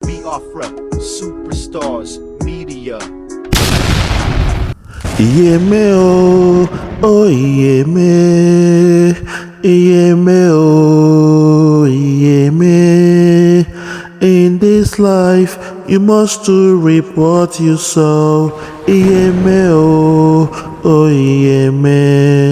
Biafra, superstars, media. Iyeme oh iyeme, iyeme oh iyeme. In this life, you must to reap what you sow. Iyeme oh iyeme.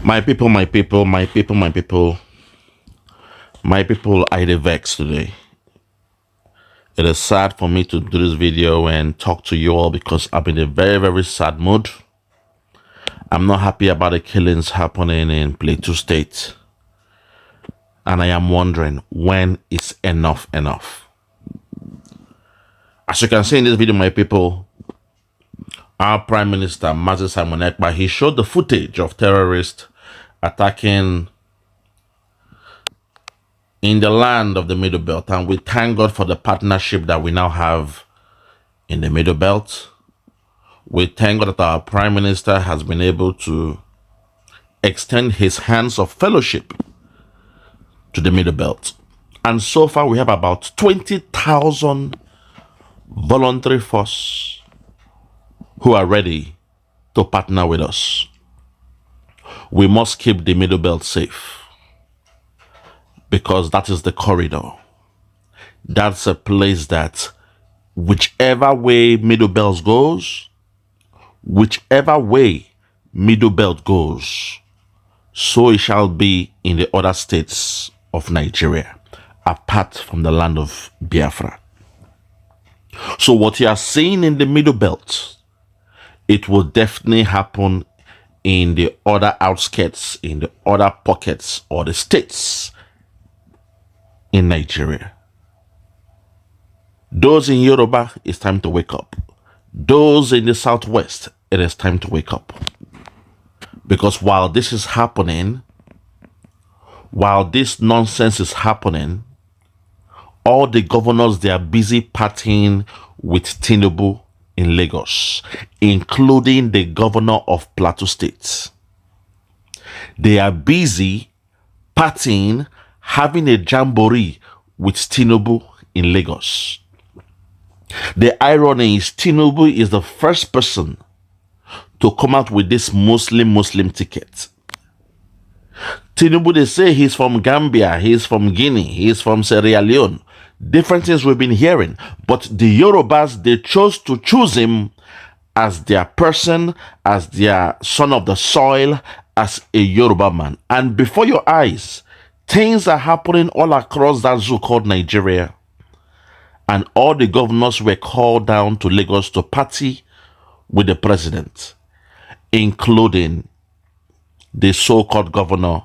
My people, my people, my people, my people. My people, I dey vex today. It is sad for me to do this video and talk to you all because I'm in a very, very sad mood. I'm not happy about the killings happening in Plateau State. And I am wondering, when is enough enough? As you can see in this video, my people, our Prime Minister, MAS5ACRE, he showed the footage of terrorists attacking in the land of the Middlebelt, and we thank God for the partnership that we now have in the Middlebelt. We thank God that our Prime Minister has been able to extend his hands of fellowship to the Middlebelt. And so far, we have about 20,000 voluntary force who are ready to partner with us. We must keep the Middlebelt safe, because that is the corridor. That's a place that whichever way Middlebelt goes, so it shall be in the other states of Nigeria, apart from the land of Biafra. So what you are seeing in the Middlebelt, it will definitely happen in the other outskirts, in the other pockets or the states in Nigeria. Those in Yoruba, it's time to wake up. Those in the southwest, it is time to wake up. Because while this is happening, while this nonsense is happening, all the governors, they are busy partying with Tinubu in Lagos, including the governor of Plateau State. They are busy partying, having a jamboree with Tinubu in Lagos. The irony is Tinubu is the first person to come out with this Muslim ticket. Tinubu, they say he's from Gambia, he's from Guinea, he's from Sierra Leone. Different things we've been hearing. But the Yorubas, they chose to choose him as their person, as their son of the soil, as a Yoruba man. And before your eyes, things are happening all across that zoo called Nigeria. And all the governors were called down to Lagos to party with the president, including the so-called governor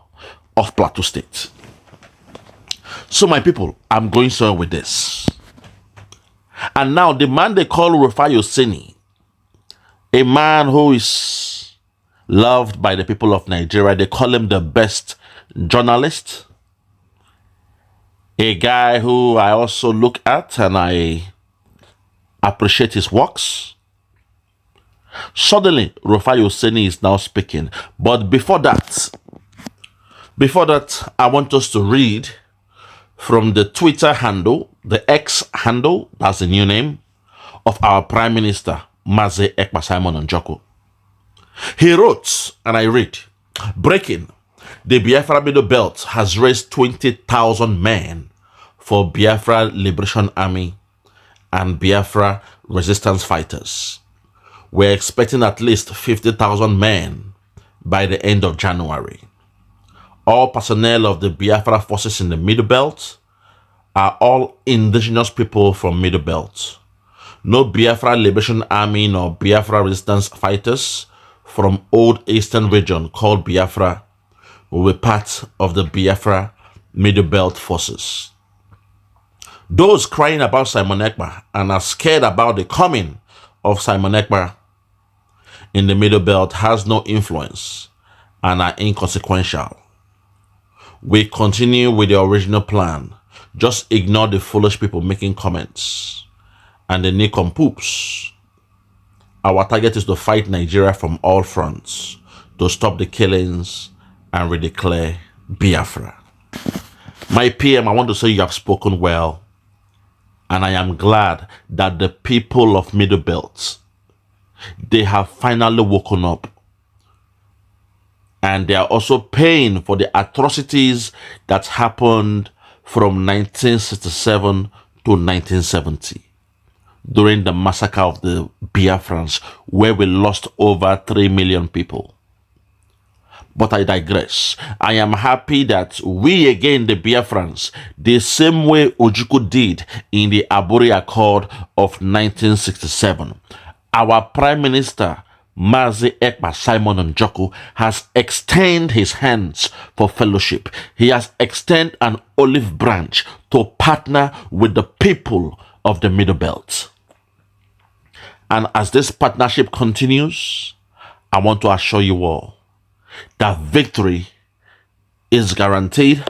of Plateau State. So my people, I'm going somewhere with this. And now the man they call Rufai Oseni, a man who is loved by the people of Nigeria, they call him the best journalist. A guy who I also look at and I appreciate his works. Suddenly, Rufai Oseni is now speaking. But before that, I want us to read from the Twitter handle, the X handle, that's the new name, of our Prime Minister, Ekpa Simon Onjoko. He wrote, and I read, breaking, the Biafra Middlebelt has raised 20,000 men for Biafra Liberation Army and Biafra resistance fighters. We're expecting at least 50,000 men by the end of January. All personnel of the Biafra forces in the Middlebelt are all indigenous people from Middlebelt. No Biafra Liberation Army nor Biafra resistance fighters from old eastern region called Biafra will be part of the Biafra Middlebelt forces. Those crying about Simon Ekpa and are scared about the coming of Simon Ekpa in the Middlebelt has no influence and are inconsequential. We continue with the original plan. Just ignore the foolish people making comments and the nicom poops Our target is to fight Nigeria from all fronts, to stop the killings and redeclare Biafra. My PM, I want to say you have spoken well, and I am glad that the people of Middlebelt, they have finally woken up, and they are also paying for the atrocities that happened from 1967 to 1970 during the massacre of the Biafrans, where we lost over 3 million people. But I digress. I am happy that we again, the Biafrans, the same way Ojukwu did in the Aburi Accord of 1967, our Prime Minister, Mazi Ekpa Simon Njoku, has extended his hands for fellowship. He has extended an olive branch to partner with the people of the Middlebelt. And as this partnership continues, I want to assure you all that victory is guaranteed,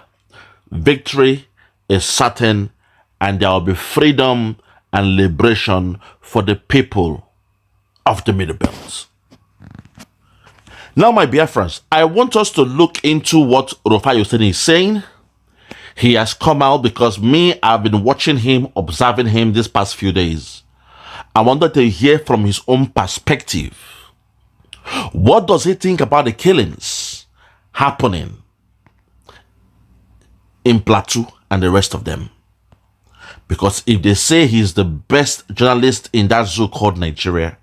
victory is certain, and there will be freedom and liberation for the people of the Middlebelt. Now, my dear friends, I want us to look into what Rufai Oseni is saying. He has come out because I've been watching him, observing him these past few days. I wanted to hear from his own perspective. What does he think about the killings happening in Plateau and the rest of them? Because if they say he's the best journalist in that zoo called Nigeria,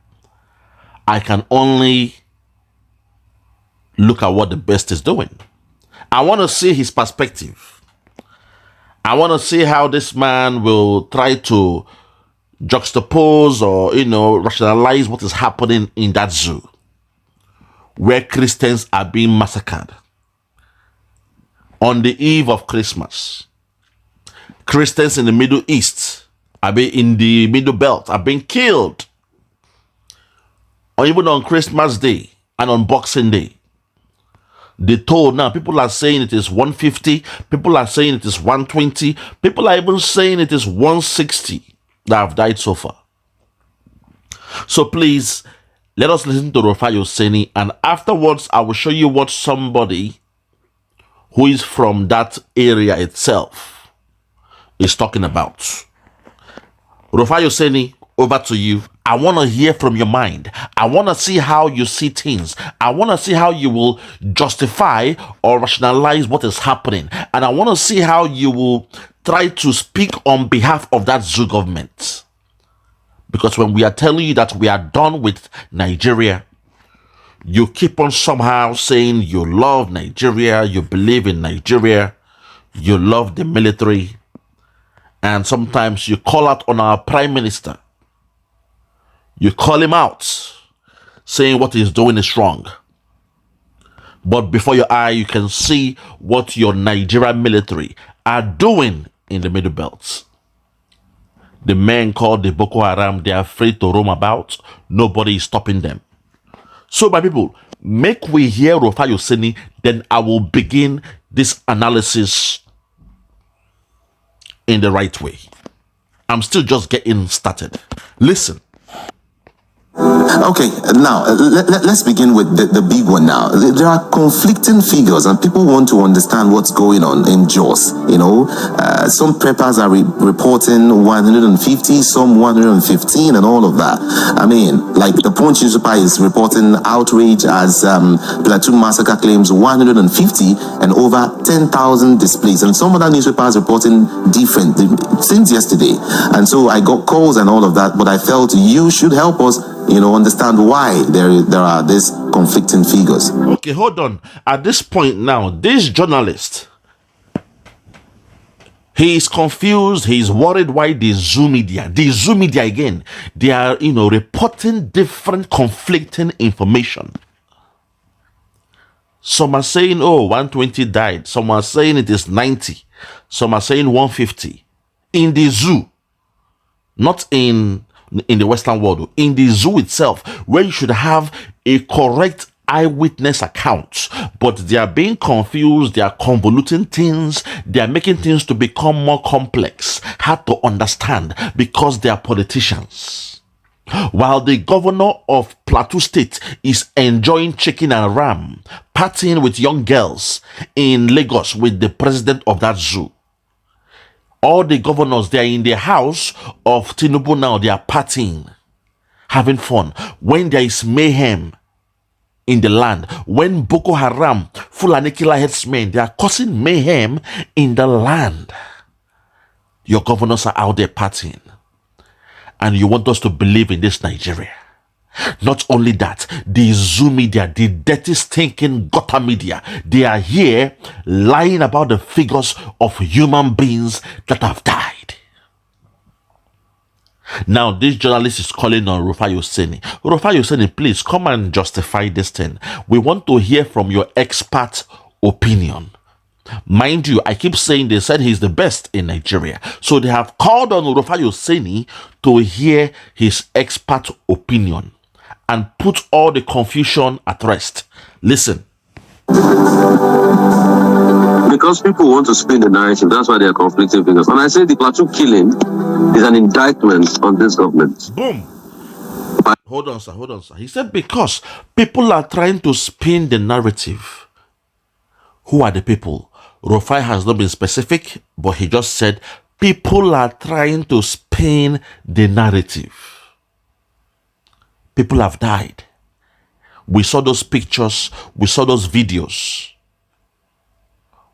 I can only look at what the best is doing. I want to see his perspective. I want to see how this man will try to juxtapose or, rationalize what is happening in that zoo, where Christians are being massacred on the eve of Christmas. Christians in the Middle East, in the Middle Belt, are being killed, or even on Christmas Day and on Boxing Day. They told now, people are saying it is 150, people are saying it is 120, people are even saying it is 160 that have died so far. So please, let us listen to Rufai Oseni, and afterwards I will show you what somebody who is from that area itself is talking about. Rufai Oseni, over to you. I want to hear from your mind. I want to see how you see things. I want to see how you will justify or rationalize what is happening. And I want to see how you will try to speak on behalf of that zoo government. Because when we are telling you that we are done with Nigeria, you keep on somehow saying you love Nigeria, you believe in Nigeria, you love the military, and sometimes you call out on our Prime Minister. You call him out, saying what he's doing is wrong. But before your eye, you can see what your Nigerian military are doing in the Middle Belt. The men called the Boko Haram, they are afraid to roam about. Nobody is stopping them. So, my people, make we hear Rufai Oseni, then I will begin this analysis in the right way. I'm still just getting started. Listen. Okay, now let's begin with the big one now. There are conflicting figures and people want to understand what's going on in Jos. Some preppers are reporting 150, some 115 and all of that. I mean, like the Punch newspaper is reporting outrage as Plateau massacre claims 150 and over 10,000 displaced. And some other newspapers reporting different since yesterday. And so I got calls and all of that, but I felt you should help us understand why there are these conflicting figures. Okay, hold on. At this point now, this journalist, he is confused. He is worried why the Zoo media again, they are, reporting different conflicting information. Some are saying, 120 died. Some are saying it is 90. Some are saying 150. In the zoo, not in the Western world, in the zoo itself, where you should have a correct eyewitness account, but they are being confused, they are convoluting things, they are making things to become more complex, hard to understand, because they are politicians. While the governor of Plateau State is enjoying chicken and ram, partying with young girls in Lagos with the president of that zoo. All the governors, they are in the house of Tinubu now, they are partying, having fun. When there is mayhem in the land, when Boko Haram, Fulani killer headsmen, they are causing mayhem in the land, your governors are out there partying. And you want us to believe in this Nigeria. Not only that, the Zoo media, the dirty stinking gutter media, they are here lying about the figures of human beings that have died. Now, this journalist is calling on Rufai Oseni. Rufai Oseni, please come and justify this thing. We want to hear from your expert opinion. Mind you, I keep saying they said he's the best in Nigeria. So they have called on Rufai Oseni to hear his expert opinion and put all the confusion at rest. Listen. Because people want to spin the narrative, that's why they are conflicting figures. And I say the Plateau killing is an indictment on this government. Boom. Hold on, sir. He said because people are trying to spin the narrative. Who are the people? Rufai has not been specific, but he just said people are trying to spin the narrative. People have died. We saw those pictures. We saw those videos.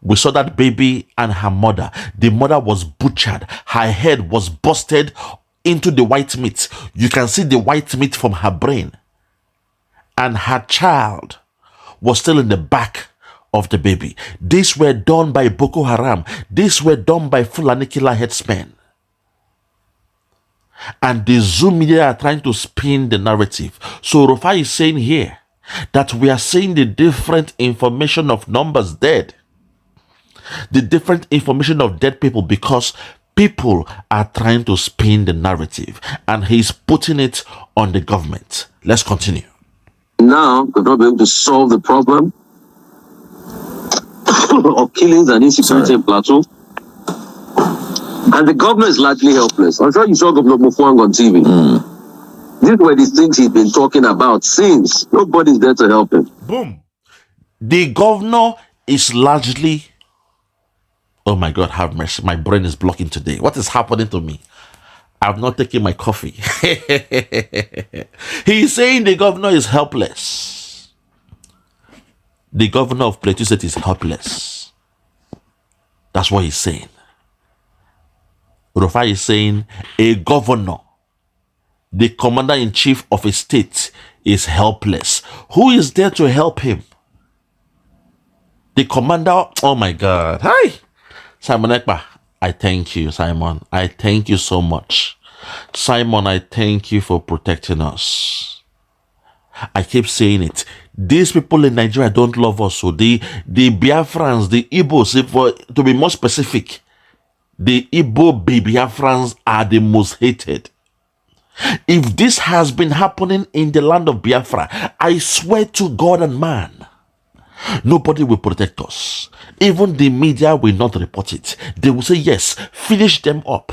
We saw that baby and her mother. The mother was butchered. Her head was busted into the white meat. You can see the white meat from her brain. And her child was still in the back of the baby. These were done by Boko Haram. These were done by Fulani killer headsmen. And the Zoom media are trying to spin the narrative. So Rufai is saying here that we are seeing the different information of numbers dead. The different information of dead people because people are trying to spin the narrative. And he's putting it on the government. Let's continue. Now, they've not been able to solve the problem of killings and insecurity in Plateau. And the governor is largely helpless. I'm sure you saw Governor Mufwang on TV. These were the things he's been talking about since. Nobody's there to help him. Boom. The governor is largely... Oh my God, have mercy. My brain is blocking today. What is happening to me? I've not taken my coffee. He's saying the governor is helpless. The governor of Plateau State is helpless. That's what he's saying. Rufai is saying a governor, the commander-in-chief of a state, is helpless. Who is there to help him? The commander, oh my God. Hi, Simon Ekpa. I thank you, Simon. I thank you so much. Simon, I thank you for protecting us. I keep saying it. These people in Nigeria don't love us. So the Biafrans, the Igbos, to be more specific, the Igbo Biafrans are the most hated. If this has been happening in the land of Biafra, I swear to God and man, nobody will protect us. Even the media will not report it. They will say, yes, finish them up.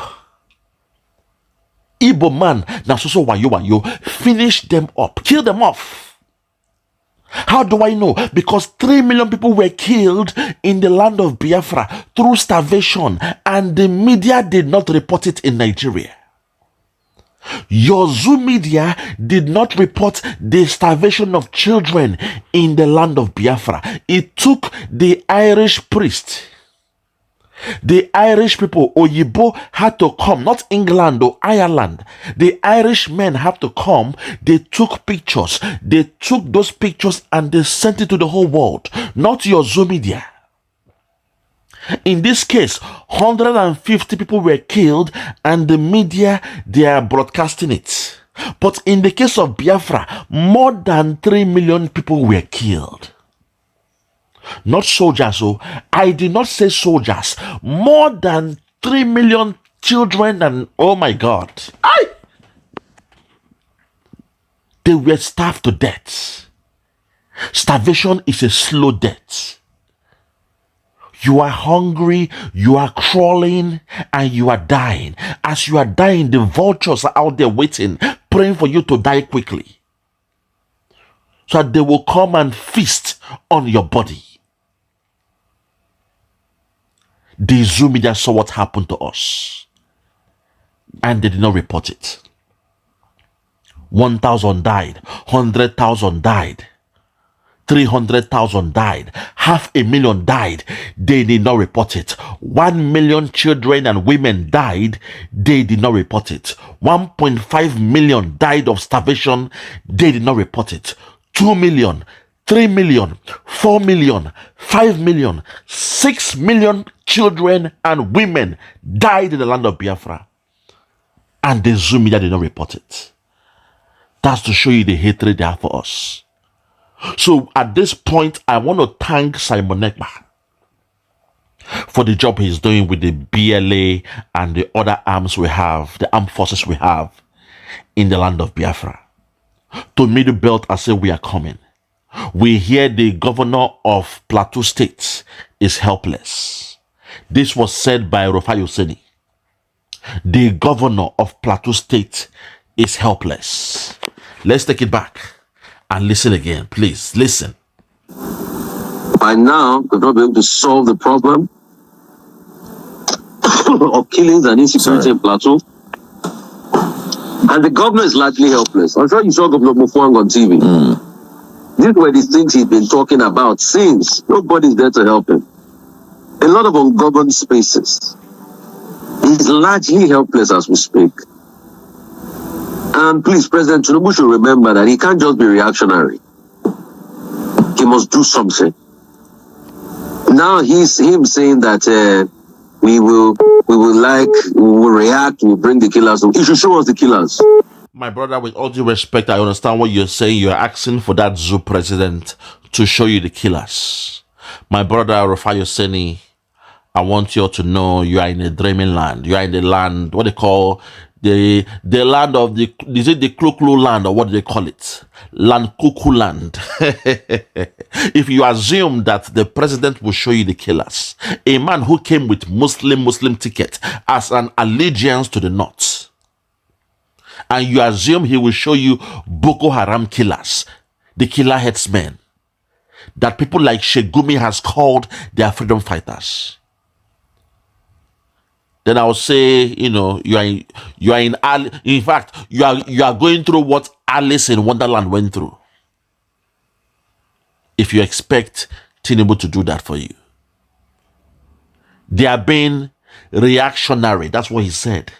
Igbo man, now so wayo, finish them up, kill them off. How do I know? Because 3 million people were killed in the land of Biafra through starvation, and the media did not report it in Nigeria. Your Zoo media did not report the starvation of children in the land of Biafra. It took the Irish priest. The Irish people, Oyibo, had to come, not England or Ireland. The Irish men had to come. They took pictures. They took those pictures and they sent it to the whole world, not your Zoo media. In this case, 150 people were killed and the media, they are broadcasting it. But in the case of Biafra, more than 3 million people were killed. Not soldiers, so I did not say soldiers. More than 3 million children, and oh my God, they were starved to death. Starvation is a slow death. You are hungry, you are crawling, and you are dying. As you are dying, the vultures are out there waiting, praying for you to die quickly, so that they will come and feast on your body. The Zoom media saw what happened to us, and they did not report it. 1,000 died, 100,000 died, 300,000 died, 500,000 died. They did not report it. 1 million children and women died. They did not report it. 1.5 million died of starvation. They did not report it. 2 million, 3 million, 4 million, 5 million, 6 million children and women died in the land of Biafra, and the Zoom media did not report it. That's to show you the hatred they have for us. So at this point, I want to thank Simon Ekpa for the job he's doing with the BLA and the other arms we have, the armed forces we have in the land of Biafra. To Middlebelt, I say we are coming. We hear the governor of Plateau State is helpless. This was said by Rufai Oseni. The governor of Plateau State is helpless. Let's take it back and listen again. Please listen. By now, they've not been able to solve the problem of killings and insecurity in Plateau. And the government is largely helpless. I'm sure you saw Governor Mufuang on TV. These were the things he's been talking about since. Nobody's there to help him. A lot of ungoverned spaces. He's largely helpless as we speak. And please, President Tinubu should remember that he can't just be reactionary. He must do something. Now he's him saying that we will react, we'll bring the killers. He should show us the killers. My brother, with all due respect, I understand what you're saying. You're asking for that zoo president to show you the killers. My brother, Rufai Oseni, I want you all to know you are in a dreaming land. You are in the land, what they call the land of the, is it the Kluklu land or what do they call it? Land Kuku land. If you assume that the president will show you the killers, a man who came with Muslim ticket as an allegiance to the North, and you assume he will show you Boko Haram killers, the killer headsmen, that people like Shegumi has called their freedom fighters, then I would say, you know, you are in fact, you are going through what Alice in Wonderland went through. If you expect Tinubu to do that for you. They are being reactionary. That's what he said.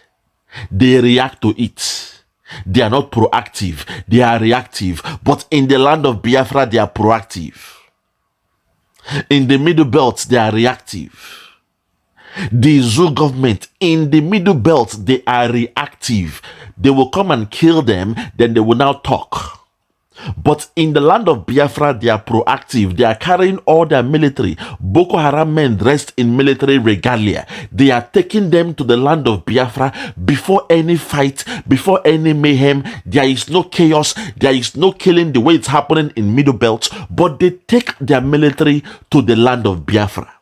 They react to it. They are not proactive. They are reactive. But in the land of Biafra, they are proactive. In the Middlebelt, they are reactive. The zoo government in the Middlebelt, they are reactive. They will come and kill them, then they will now talk. But in the land of Biafra, they are proactive. They are carrying all their military. Boko Haram men dressed in military regalia. They are taking them to the land of Biafra before any fight, before any mayhem. There is no chaos. There is no killing the way it's happening in Middlebelt. But they take their military to the land of Biafra.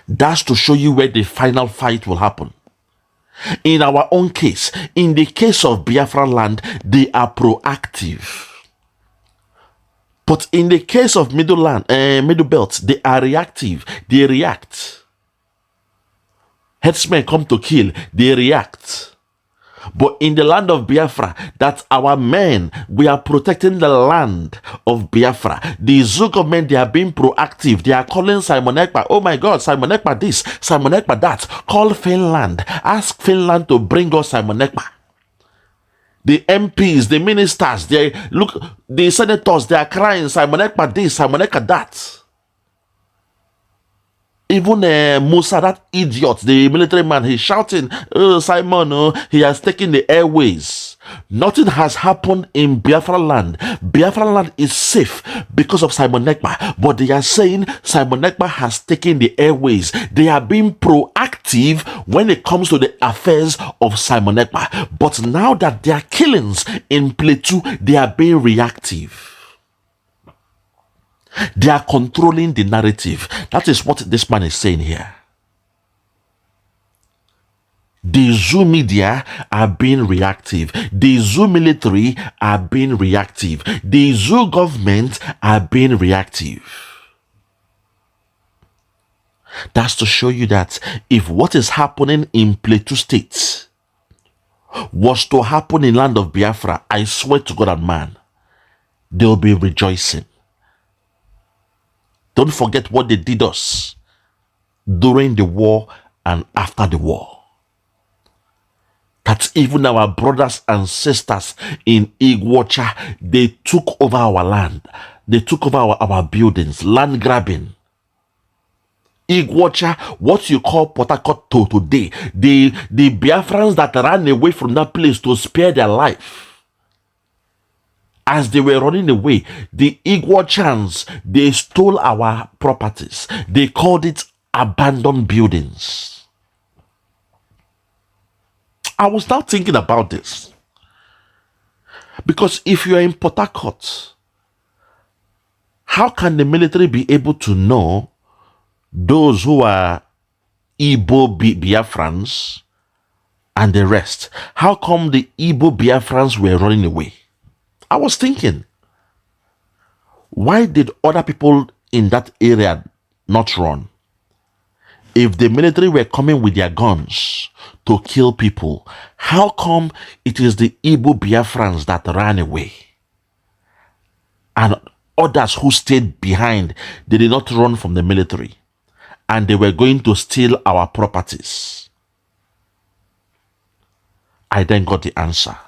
That's to show you where the final fight will happen. In our own case, in the case of Biafra land, they are proactive. But in the case of Middlebelt, they are reactive. They react. Headsmen come to kill. They react. But in the land of Biafra, that's our men. We are protecting the land of Biafra. The zoo government, they are being proactive. They are calling Simon Ekpa. Oh my God, Simon Ekpa this, Simon Ekpa that. Call Finland. Ask Finland to bring us Simon Ekpa. The MPs, the ministers, the senators, they are crying, Simon Ekpa this, Simon Ekpa that. Even Musa, that idiot, the military man, he's shouting, oh, Simon, oh, he has taken the airways. Nothing has happened in Biafra land. Biafra land is safe because of Simon Ekpa. But they are saying Simon Ekpa has taken the airways. They are being proactive when it comes to the affairs of Simon Ekpa. But now that there are killings in Plateau, they are being reactive. They are controlling the narrative. That is what this man is saying here. The Zoo media are being reactive. The Zoo military are being reactive. The Zoo government are being reactive. That's to show you that if what is happening in Plateau State was to happen in land of Biafra, I swear to God and man, they'll be rejoicing. Don't forget what they did us during the war and after the war. That even our brothers and sisters in Iguacha, they took over our land. They took over our buildings, land grabbing. Iguacha, what you call Port Harcourt today, the Biafrans that ran away from that place to spare their life. As they were running away, the Iguachans, they stole our properties. They called it abandoned buildings. I was now thinking about this. Because if you are in Port Harcourt, how can the military be able to know those who are IPOB Biafrans and the rest? How come the IPOB Biafrans were running away? I was thinking, why did other people in that area not run? If the military were coming with their guns to kill people, how come it is the IPOB Biafrans that ran away? And others who stayed behind, they did not run from the military. And they were going to steal our properties. I then got the answer.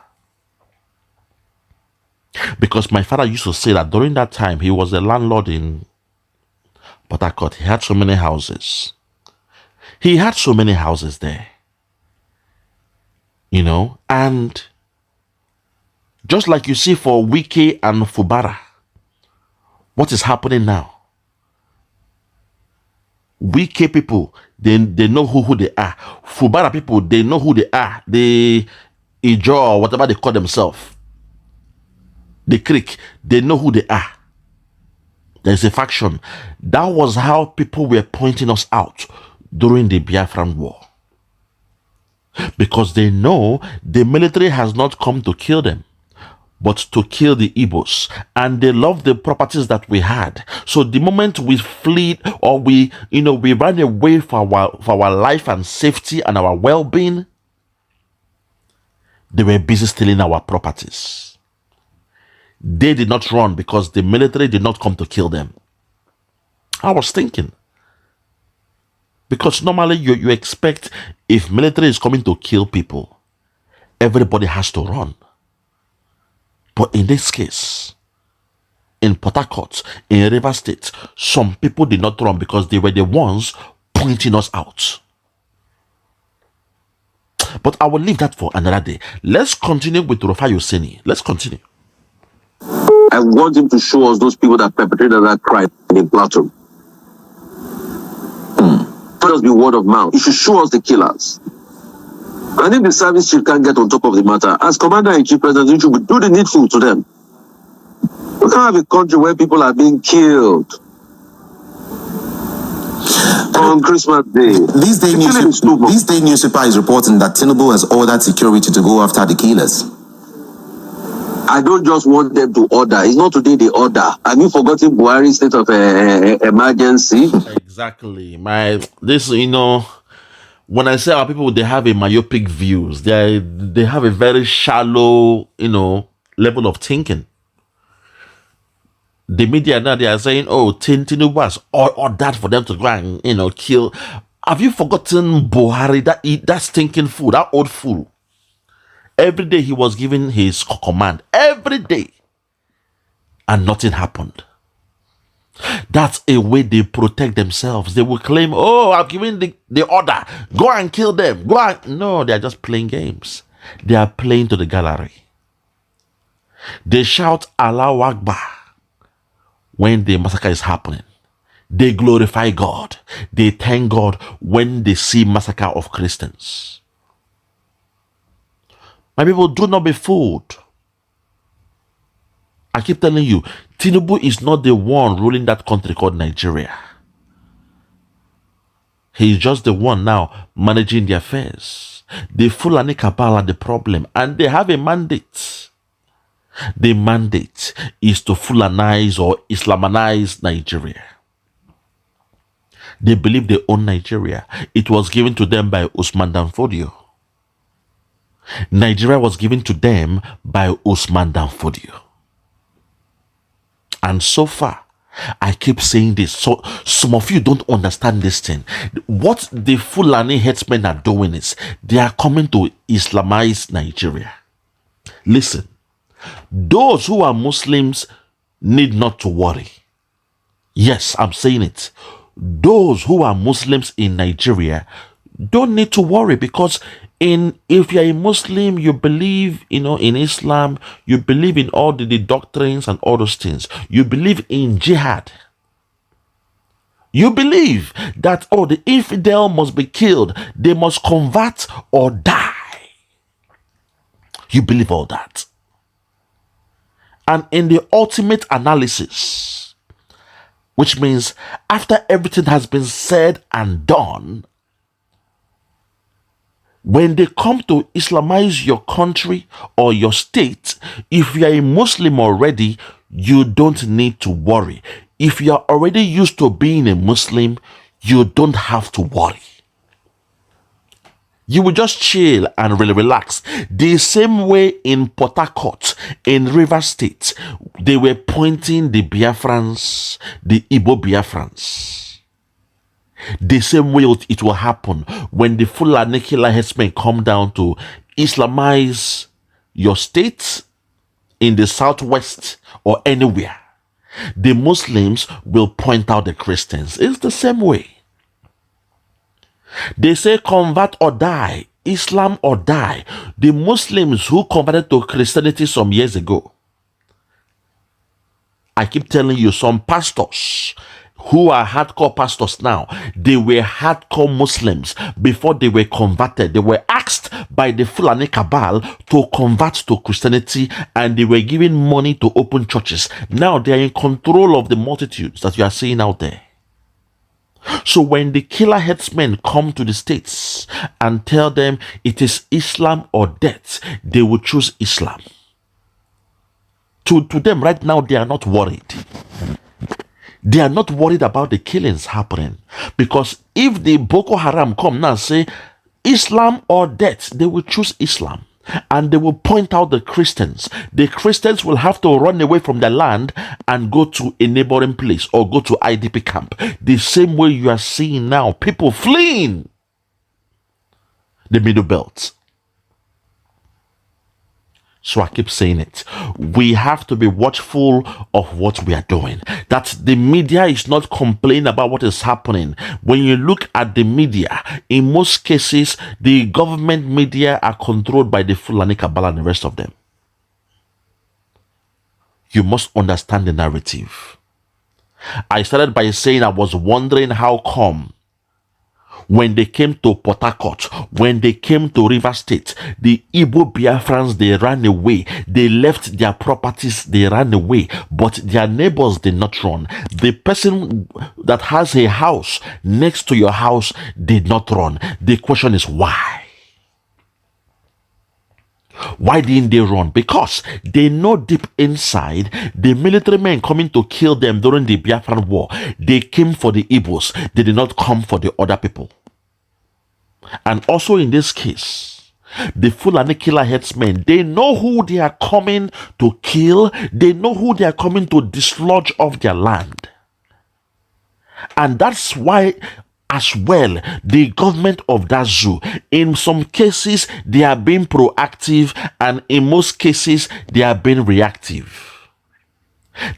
Because my father used to say that during that time, he was a landlord in Port Harcourt. He had so many houses. He had so many houses there. You know, and just like you see for Wike and Fubara, what is happening now? Wike people, they know who they are. Fubara people, they know who they are. The Ijo or whatever they call themselves. The Creek, they know who they are. There's a faction. That was how people were pointing us out during the Biafran war. Because they know the military has not come to kill them, but to kill the Igbos. And they love the properties that we had. So the moment we fled or we ran away for our life and safety and our well-being, they were busy stealing our properties. They did not run because the military did not come to kill them. I was thinking. Because normally you expect if military is coming to kill people, everybody has to run. But in this case, in Port Harcourt, in River State, some people did not run because they were the ones pointing us out. But I will leave that for another day. Let's continue with Rufai Oseni. Let's continue. I want him to show us those people that perpetrated that crime in Plateau. Let us be word of mouth. He should show us the killers. And if the service chief can't get on top of the matter, as Commander-in-Chief President, should do the needful to them. We can't have a country where people are being killed on Christmas Day. This day newspaper is reporting that Tinubu has ordered security to go after the killers. I don't just want them to order. It's not today they order. Have you forgotten Buhari's state of emergency? Exactly. When I say our people, they have a myopic views. They have a very shallow, level of thinking. The media now, they are saying, oh, Tinubu has ordered for them to go and, kill. Have you forgotten Buhari, that stinking fool, that old fool? Every day he was giving his command. Every day. And nothing happened. That's a way they protect themselves. They will claim, oh, I've given the order. Go and kill them. No, they're just playing games. They are playing to the gallery. They shout Allahu Akbar when the massacre is happening. They glorify God. They thank God when they see massacre of Christians. My people, do not be fooled. I keep telling you, Tinubu is not the one ruling that country called Nigeria. He's just the one now managing the affairs. The Fulani cabal are the problem, and they have a mandate. The mandate is to Fulanize or Islamanize Nigeria. They believe they own Nigeria. It was given to them by Usman Dan Fodio. Nigeria was given to them by Usman Dan Fodio. And so far, I keep saying this, so some of you don't understand this thing. What the Fulani headsmen are doing is they are coming to Islamize Nigeria. Listen, those who are Muslims need not to worry. Yes, I'm saying it. Those who are Muslims in Nigeria don't need to worry, because if you're a Muslim, you believe, in Islam, you believe in all the doctrines and all those things. You believe in jihad. You believe that, the infidel must be killed. They must convert or die. You believe all that. And in the ultimate analysis, which means after everything has been said and done, when they come to Islamize your country or your state, if you are a Muslim already, you don't need to worry. If you are already used to being a Muslim, you don't have to worry. You will just chill and really relax. The same way in Port Harcourt, in Rivers State, they were pointing the Biafrans, the Igbo Biafrans. The same way it will happen when the Fulani killer headsmen come down to Islamize your state in the southwest or anywhere. The Muslims will point out the Christians. It's the same way. They say convert or die, Islam or die. The Muslims who converted to Christianity some years ago, I keep telling you, some pastors who are hardcore pastors now, they were hardcore Muslims before they were converted. They were asked by the Fulani cabal to convert to Christianity, and they were given money to open churches. Now they are in control of the multitudes that you are seeing out there. So when the killer headsmen come to the states and tell them it is Islam or death, they will choose Islam. To them right now, they are not worried. They are not worried about the killings happening, because if the Boko Haram come now and say Islam or death, they will choose Islam, and they will point out the Christians. The Christians will have to run away from their land and go to a neighboring place or go to IDP camp. The same way you are seeing now people fleeing the Middlebelt. So I keep saying it. We have to be watchful of what we are doing. That the media is not complaining about what is happening. When you look at the media, in most cases, the government media are controlled by the Fulani Cabal and the rest of them. You must understand the narrative. I started by saying I was wondering how come when they came to Port Harcourt, when they came to Rivers State, the Igbo Biafrans, they ran away. They left their properties, they ran away. But their neighbors did not run. The person that has a house next to your house did not run. The question is why? Why didn't they run? Because they know deep inside the military men coming to kill them during the Biafran war, they came for the Igbos. They did not come for the other people. And also in this case, the Fulani killer headsmen, they know who they are coming to kill. They know who they are coming to dislodge of their land. And that's why as well, the government of that zoo, in some cases, they are being proactive, and in most cases, they are being reactive.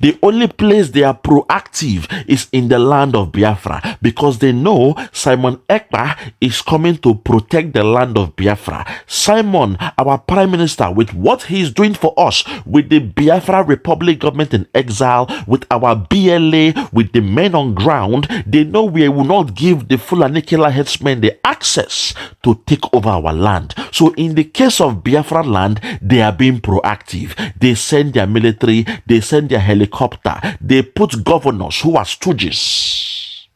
The only place they are proactive is in the land of Biafra, because they know Simon Ekpa is coming to protect the land of Biafra. Simon, our prime minister, with what he is doing for us, with the Biafra Republic government in exile, with our BLA, with the men on ground, they know we will not give the Fulani killer headsmen the access to take over our land. So in the case of Biafra land, they are being proactive. They send their military, they send their helicopter, they put governors who are stooges.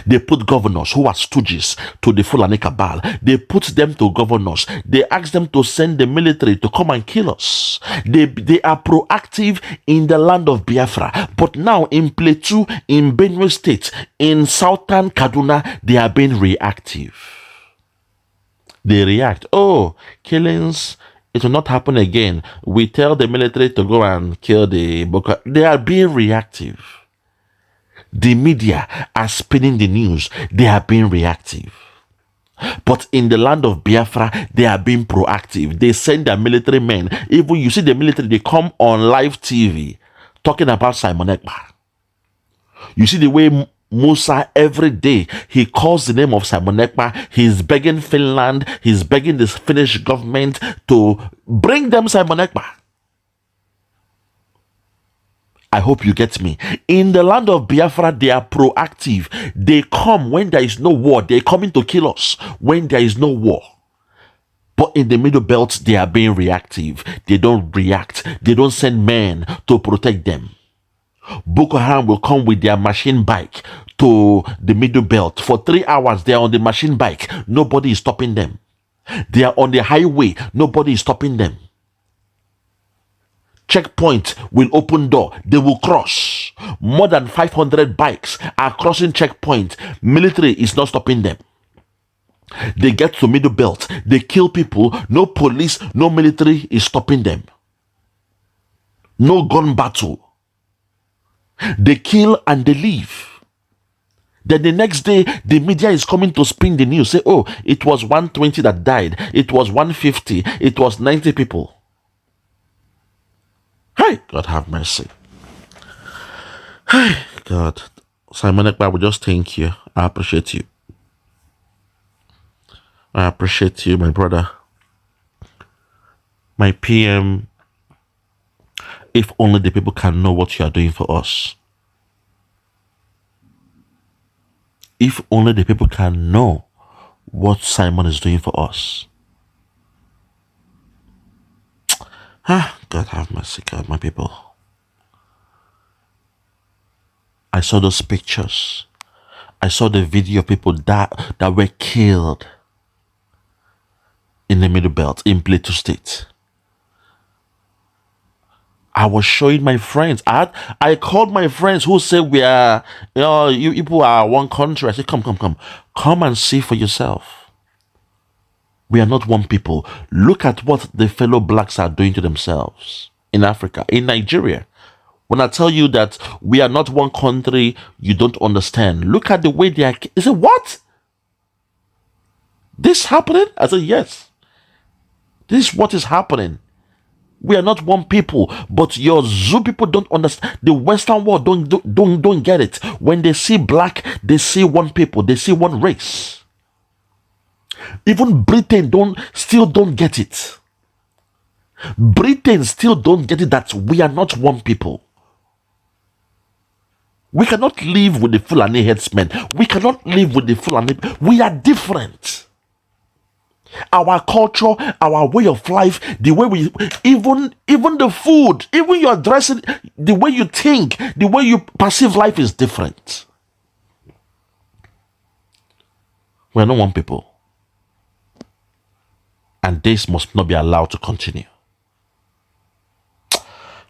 They put governors who are stooges to the Fulani cabal. They put them to governors. They ask them to send the military to come and kill us. They are proactive in the land of Biafra. But now in Plateau, in Benue State, in southern Kaduna, they are being reactive. They react. Oh, killings, it will not happen again. We tell the military to go and kill the Boko. They are being reactive. The media are spinning the news. They are being reactive. But in the land of Biafra, they are being proactive. They send their military men. Even you see the military, they come on live TV talking about Simon Ekpa. You see the way Musa every day, he calls the name of Simon Ekpa. He's begging Finland, he's begging the Finnish government to bring them Simon Ekpa. I hope you get me. In the land of Biafra, they are proactive. They come when there is no war. They're coming to kill us when there is no war. But in the Middlebelt, they are being reactive. They don't react. They don't send men to protect them. Boko Haram will come with their machine bike to the Middlebelt. For 3 hours, they are on the machine bike. Nobody is stopping them. They are on the highway. Nobody is stopping them. Checkpoint will open door. They will cross. More than 500 bikes are crossing checkpoint. Military is not stopping them. They get to Middlebelt. They kill people. No police, no military is stopping them. No gun battle. They kill and they leave. Then the next day, the media is coming to spin the news. Say, oh, it was 120 that died. It was 150. It was 90 people. Hey, God have mercy. Hey, God. Simon Ekpa, we just thank you. I appreciate you. I appreciate you, my brother. My PM. If only the people can know what you are doing for us. If only the people can know what Simon is doing for us. God have mercy, God, my people. I saw those pictures. I saw the video of people that were killed in the Middlebelt, in Plateau State. I was showing my friends. I called my friends who said we are, you people are one country. I said, come and see for yourself. We are not one people. Look at what the fellow blacks are doing to themselves in Africa, in Nigeria. When I tell you that we are not one country, you don't understand. Look at the way they are. I said, what? This happening? I said, yes. This is what is happening. We are not one people, but your Zoo people don't understand. The Western world don't get it. When they see black, they see one people. They see one race. Even Britain still don't get it. Britain still don't get it that we are not one people. We cannot live with the Fulani headsmen. We cannot live with the Fulani. We are different. Our culture, our way of life, the way we, even the food, even your dressing, the way you think, the way you perceive life is different. We are not one people. And this must not be allowed to continue.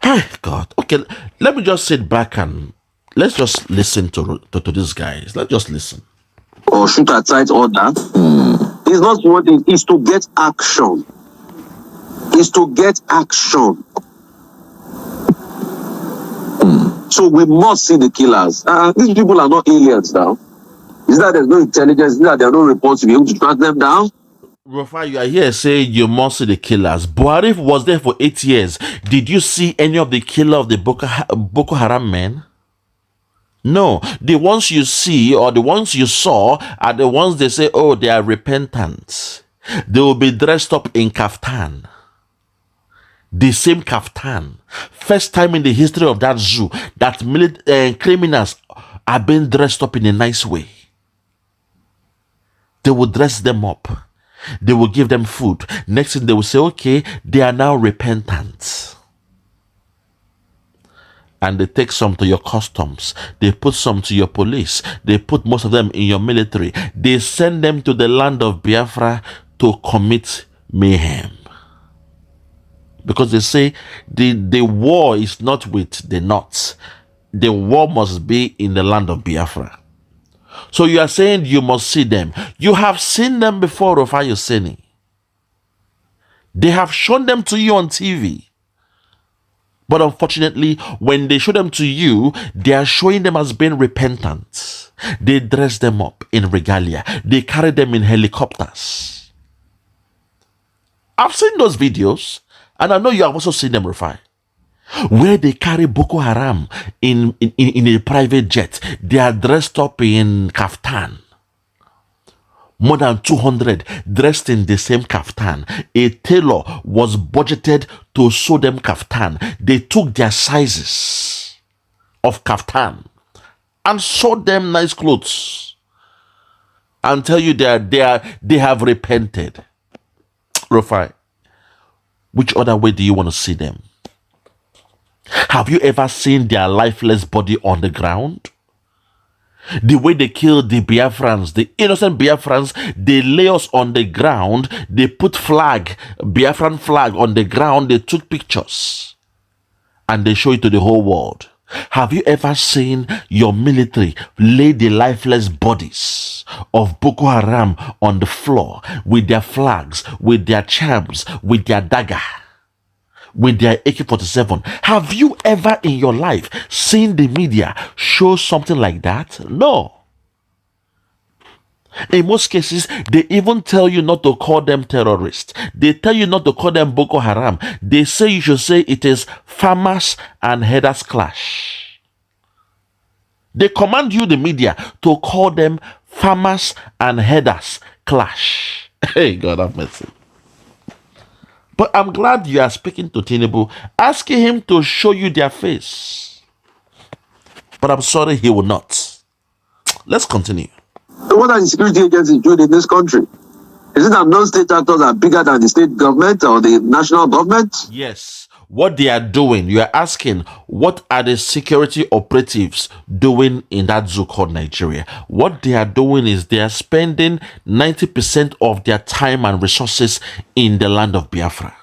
Hey, God. Okay, let me just sit back and let's just listen to these guys. Let's just listen. Or shoot at tight order. It's not what it is to get action. It's to get action. So we must see the killers. These people are not aliens now. Is that there's no intelligence? Is that there are no reports to be able to track them down? Rufai, you are here saying you must see the killers. Buhari was there for 8 years. Did you see any of the killer of the Boko Haram men? No. The ones you see or the ones you saw are the ones they say, oh, they are repentant. They will be dressed up in kaftan. The same kaftan. First time in the history of that zoo that criminals are being dressed up in a nice way. They will dress them up. They will give them food. Next thing they will say, okay, they are now repentant. and they take some to your customs. They put some to your police. They put most of them in your military. They send them to the land of Biafra to commit mayhem. Because they say the war is not with the North. The war must be in the land of Biafra. So you are saying you must see them. You have seen them before, Rufai Oseni. They have shown them to you on TV. But unfortunately, when they show them to you, they are showing them as being repentant. They dress them up in regalia. They carry them in helicopters. I've seen those videos, and I know you have also seen them, Rufai, where they carry Boko Haram in a private jet. They are dressed up in kaftan. More than 200 dressed in the same kaftan. A tailor was budgeted to sew them kaftan. They took their sizes of kaftan and sewed them nice clothes and tell you they have repented. Rufai, which other way do you want to see them? Have you ever seen their lifeless body on the ground? The way they killed the Biafrans, the innocent Biafrans, they lay us on the ground, they put Biafran flag on the ground, they took pictures and they show it to the whole world. Have you ever seen your military lay the lifeless bodies of Boko Haram on the floor with their flags, with their charms, with their dagger, with their AK-47? Have you ever in your life seen the media show something like that? No. In most cases, they even tell you not to call them terrorists. They tell you not to call them Boko Haram. They say you should say it is farmers and headers clash. They command you, the media, to call them farmers and headers clash. Hey, God have mercy. But I'm glad you are speaking to Tinubu, asking him to show you their face. But I'm sorry, he will not. Let's continue. What are the security agencies doing in this country? Is it that non-state actors are bigger than the state government or the national government? Yes. What they are doing, you are asking, what are the security operatives doing in that zoo called Nigeria? What they are doing is they are spending 90% of their time and resources in the land of Biafra.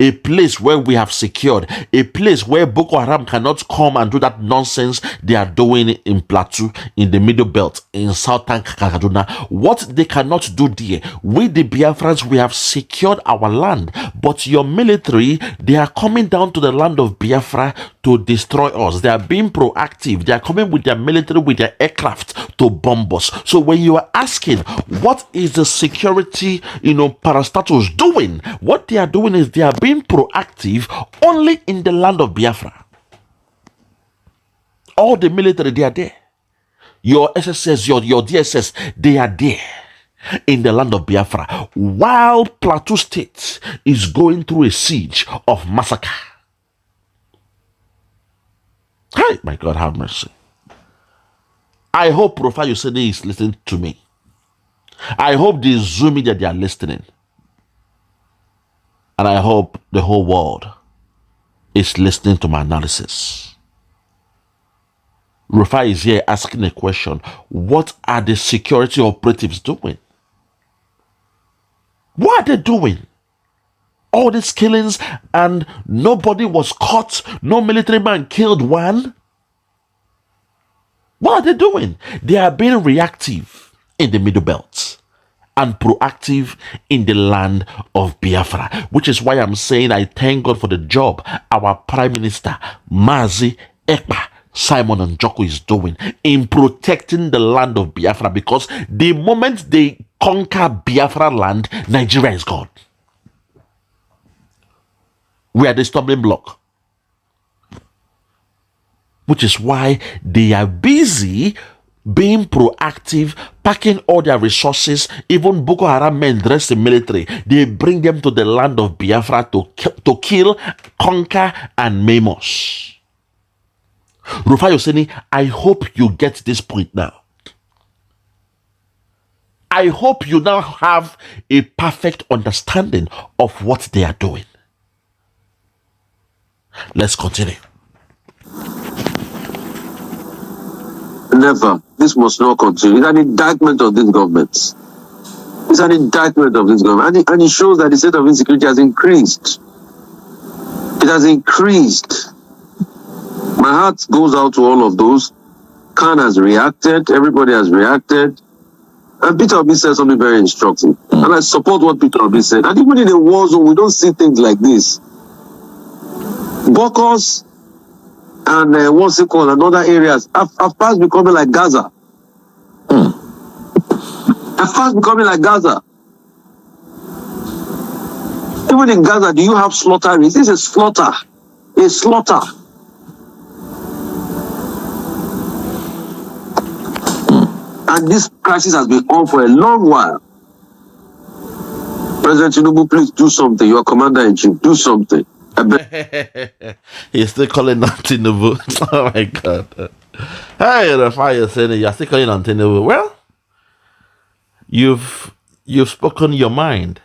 A place where we have secured, a place where Boko Haram cannot come and do that nonsense they are doing in Plateau, in the Middlebelt, in southern Kaduna. What they cannot do there, we the Biafrans, we have secured our land. But your military, they are coming down to the land of Biafra to destroy us. They are being proactive. They are coming with their military, with their aircraft to bomb us. So when you are asking, what is the security, parastatals doing? What they are doing is they are being proactive only in the land of Biafra. All the military, they are there. Your SSS, your DSS, they are there in the land of Biafra, while Plateau State is going through a siege of massacre. Hi, my God, have mercy. I hope Rufai Oseni is listening to me. I hope the Zoom media, they are listening. And I hope the whole world is listening to my analysis. Rufai is here asking a question. What are the security operatives doing? What are they doing? All these killings and nobody was caught. No military man killed one. What are they doing? They are being reactive in the Middlebelt and proactive in the land of Biafra, which is why I'm saying I thank God for the job our Prime Minister, Ekpa, Simon and Joko is doing in protecting the land of Biafra, because the moment they conquer Biafra land, Nigeria is gone. We are the stumbling block. Which is why they are busy being proactive, packing all their resources. Even Boko Haram men dressed in military, they bring them to the land of Biafra to kill, conquer, and maim us. Rufai Oseni, I hope you get this point now. I hope you now have a perfect understanding of what they are doing. Let's continue. Never. This must not continue. It's an indictment of this government. It's an indictment of this government. And it shows that the state of insecurity has increased. It has increased. My heart goes out to all of those. Khan has reacted. Everybody has reacted. And Peter Obi said something very instructive. And I support what Peter Obi said. And even in a war zone, we don't see things like this. Bokos and what's it called, and other areas have fast becoming like Gaza. Have fast becoming like Gaza. Even in Gaza, do you have slaughter? This is a slaughter. A slaughter. And this crisis has been on for a long while. President Tinubu, please do something. You are commander-in-chief. Do something. He's still calling on Tinubu. Oh my God. Hey, Rufai Oseni, you're still calling on Tinubu. Well, you've spoken your mind.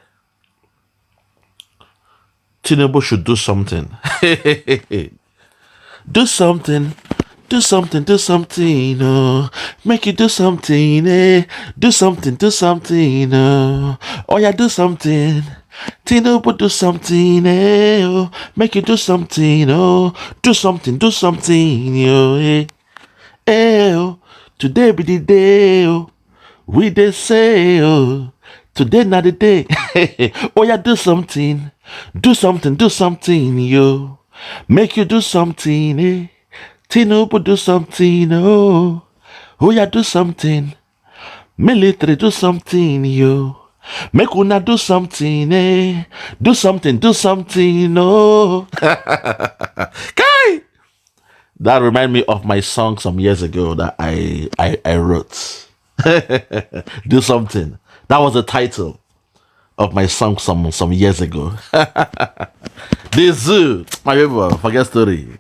Tinubu should do something. Do something. Do something, do something, oh. Make you do something, eh? Do something, oh. Oh yeah, do something. Tinubu, do something, eh? Oh. Make you do something, oh. Do something, oh, eh? Eh, oh. Today be the day, oh. We dey say, oh. Today not the day. Oh yeah, do something, yo. Make you do something, eh? Tinubu, do something, oh. Oh yeah, do something. Military, do something, yo. Make una do something, eh? Do something, oh. Guy! That remind me of my song some years ago that I wrote. Do something. That was the title of my song some years ago. This zoo, my people, forget story.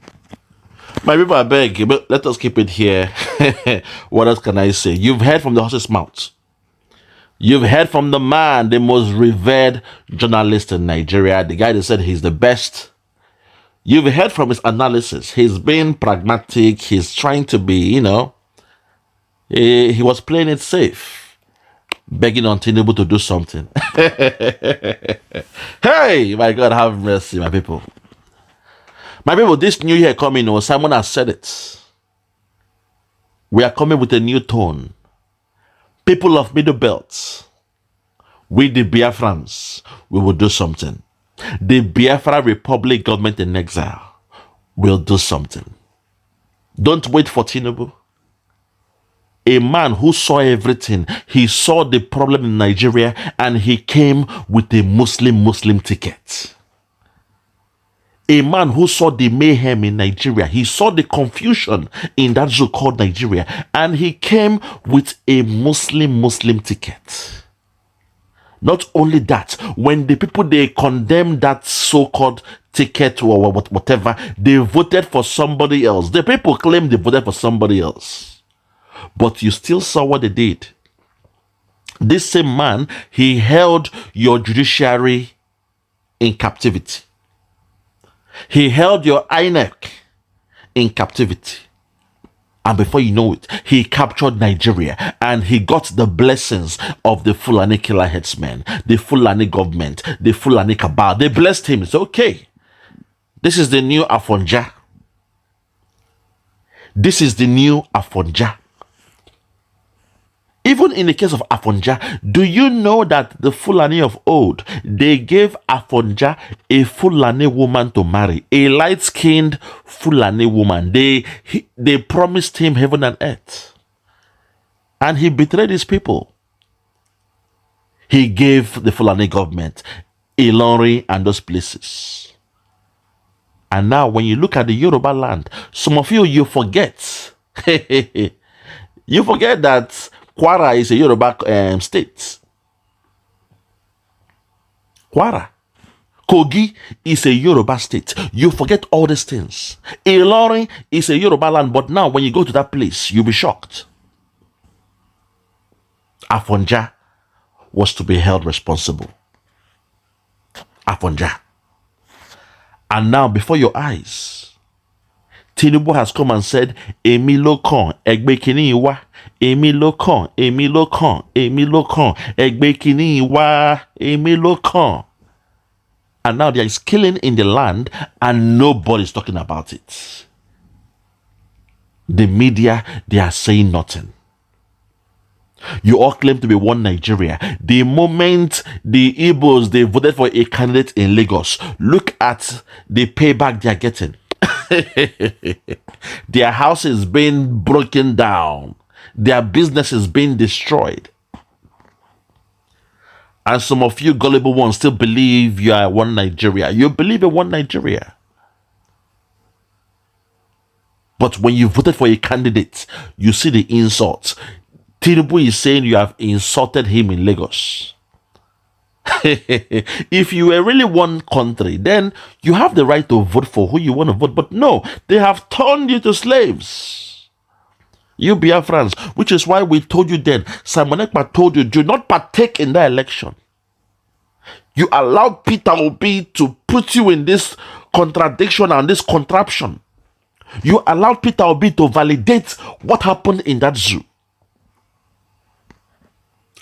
My people, I beg, but let us keep it here. What else can I say? You've heard from the horse's mouth. You've heard from the man, the most revered journalist in Nigeria, the guy that said he's the best. You've heard from his analysis. He's been pragmatic. He's trying to be, he was playing it safe, begging on Tinubu to do something. Hey, my God, have mercy, my people. My people, this new year coming, Simon has said it. We are coming with a new tone. People of Middlebelt, we the Biafrans, we will do something. The Biafra Republic government in exile will do something. Don't wait for Tinubu. A man who saw everything. He saw the problem in Nigeria and he came with a Muslim ticket. A man who saw the mayhem in Nigeria. He saw the confusion in that zoo called Nigeria. And he came with a Muslim ticket. Not only that, when the people, they condemned that so-called ticket or whatever, they voted for somebody else. The people claim they voted for somebody else. But you still saw what they did. This same man, he held your judiciary in captivity. He held your INEC in captivity. And before you know it, he captured Nigeria and he got the blessings of the Fulani killer headsmen, the Fulani government, the Fulani cabal. They blessed him. It's okay. This is the new Afonja. This is the new Afonja. Even in the case of Afonja, do you know that the Fulani of old, they gave Afonja a Fulani woman to marry, a light-skinned Fulani woman. They promised him heaven and earth. And he betrayed his people. He gave the Fulani government Ilorin and those places. And now when you look at the Yoruba land, some of you forget. You forget that Kwara is a Yoruba state. Kwara. Kogi is a Yoruba state. You forget all these things. Ilorin is a Yoruba land, but now when you go to that place, you'll be shocked. Afonja was to be held responsible. Afonja. And now, before your eyes, Tinubu has come and said, Emi lo kan, egbe kini wa. Emi lo kan, Emi lo kan, Emi lo kan, egbe kini wa, Emi lo kan. And now there is killing in the land and nobody's talking about it. The media, they are saying nothing. You all claim to be one Nigeria. The moment the Igbos, they voted for a candidate in Lagos, look at the payback they are getting. Their house is being broken down. Their business is being destroyed. And some of you gullible ones still believe you are one Nigeria. You believe in one Nigeria. But when you voted for a candidate, you see the insults. Tinubu is saying you have insulted him in Lagos. If you were really one country, then you have the right to vote for who you want to vote. But no, they have turned you to slaves. You Biafrans, which is why we told you then, Simon Ekpa told you, do not partake in that election. You allowed Peter Obi to put you in this contradiction and this contraption. You allowed Peter Obi to validate what happened in that zoo.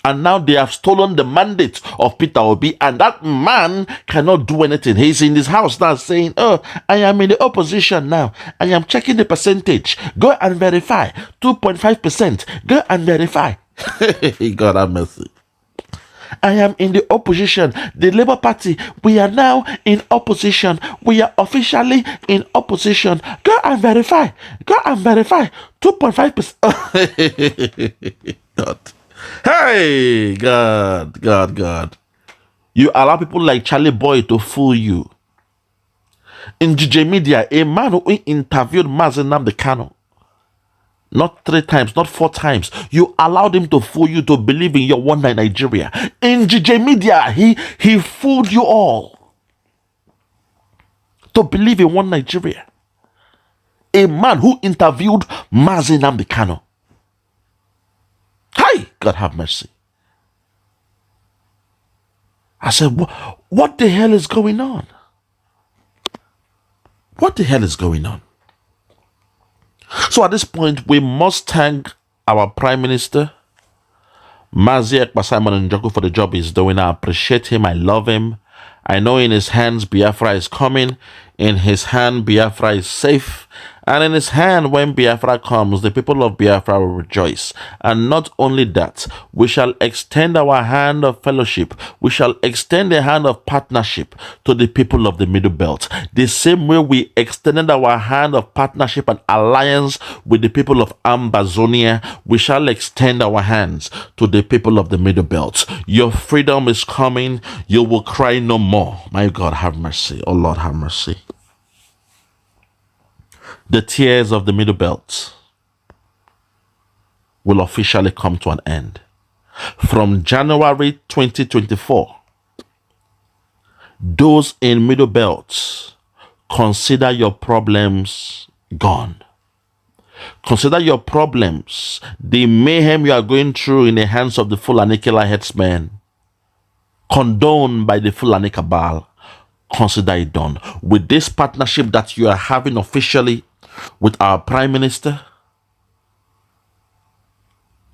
And now they have stolen the mandate of Peter Obi, and that man cannot do anything. He's in his house now saying, oh, I am in the opposition now. I am checking the percentage. Go and verify. 2.5%. Go and verify. God have mercy. I am in the opposition. The Labour Party, we are now in opposition. We are officially in opposition. Go and verify. Go and verify. 2.5%. God. Hey, God. You allow people like Charlie Boy to fool you. In GJ Media, a man who interviewed Mazi Nnamdi Kanu, not 3 times, not 4 times, you allowed him to fool you to believe in your one Nigeria. In GJ Media, he fooled you all to believe in one Nigeria. A man who interviewed Mazi Nnamdi Kanu. Hi, God have mercy. I said, what the hell is going on? What the hell is going on? So at this point, we must thank our Prime Minister, Mazi Ekpa Simon Njoku, for the job he's doing. I appreciate him. I love him. I know in his hands, Biafra is coming. In his hand, Biafra is safe. And in his hand, when Biafra comes, the people of Biafra will rejoice. And not only that, we shall extend our hand of fellowship. We shall extend a hand of partnership to the people of the Middlebelt. The same way we extended our hand of partnership and alliance with the people of Ambazonia, we shall extend our hands to the people of the Middlebelt. Your freedom is coming. You will cry no more. My God, have mercy. Oh Lord, have mercy. The tears of the Middlebelt will officially come to an end. From January 2024, those in Middlebelt, consider your problems gone. Consider your problems, the mayhem you are going through in the hands of the Fulani killer headsmen, condoned by the Fulani cabal. Consider it done. With this partnership that you are having officially with our Prime Minister,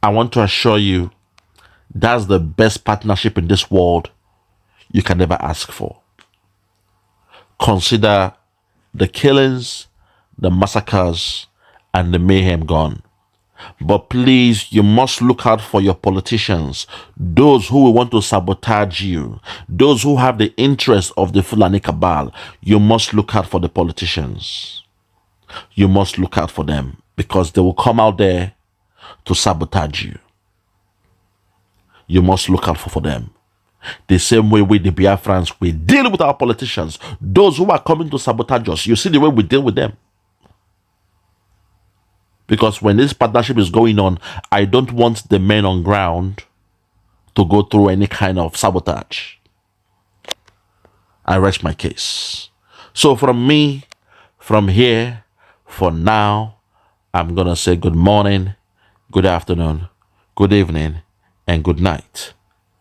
I want to assure you that's the best partnership in this world you can never ask for. Consider the killings, the massacres, and the mayhem gone. But please, you must look out for your politicians, those who will want to sabotage you, those who have the interest of the Fulani cabal. You must look out for the politicians. You must look out for them, because they will come out there to sabotage you. You must look out for them. The same way we, the Biafrans, we deal with our politicians, those who are coming to sabotage us. You see the way we deal with them. Because when this partnership is going on, I don't want the men on ground to go through any kind of sabotage. I rest my case. So from me, from here, for now, I'm going to say good morning, good afternoon, good evening, and good night.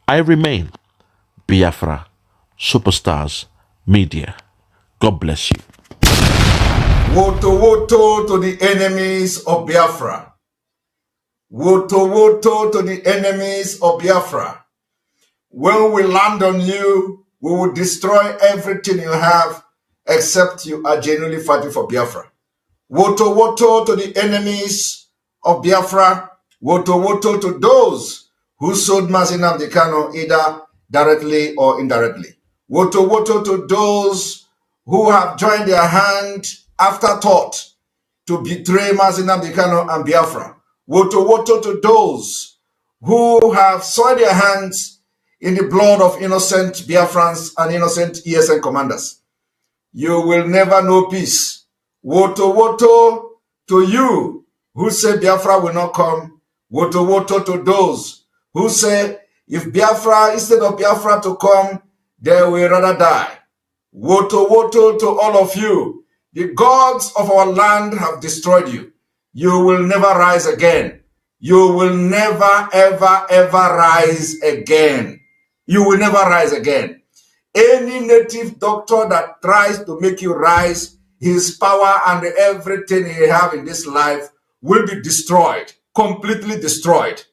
I remain Biafra Superstars Media. God bless you. Woto woto to the enemies of Biafra. Woto woto to the enemies of Biafra. When we land on you, we will destroy everything you have except you are genuinely fighting for Biafra. Woto woto to the enemies of Biafra. Woto woto to those who sold Nnamdi Kanu either directly or indirectly. Woto woto to those who have joined their hand after thought to betray Nnamdi Kanu and Biafra. Woto woto to those who have soiled their hands in the blood of innocent Biafrans and innocent ESN commanders. You will never know peace. Woto woto to you who say Biafra will not come. Woto woto to those who say if Biafra, instead of Biafra to come, they will rather die. Woto woto to all of you. The gods of our land have destroyed you. You will never rise again. You will never, ever, ever rise again. You will never rise again. Any native doctor that tries to make you rise, his power and everything he have in this life will be destroyed, completely destroyed.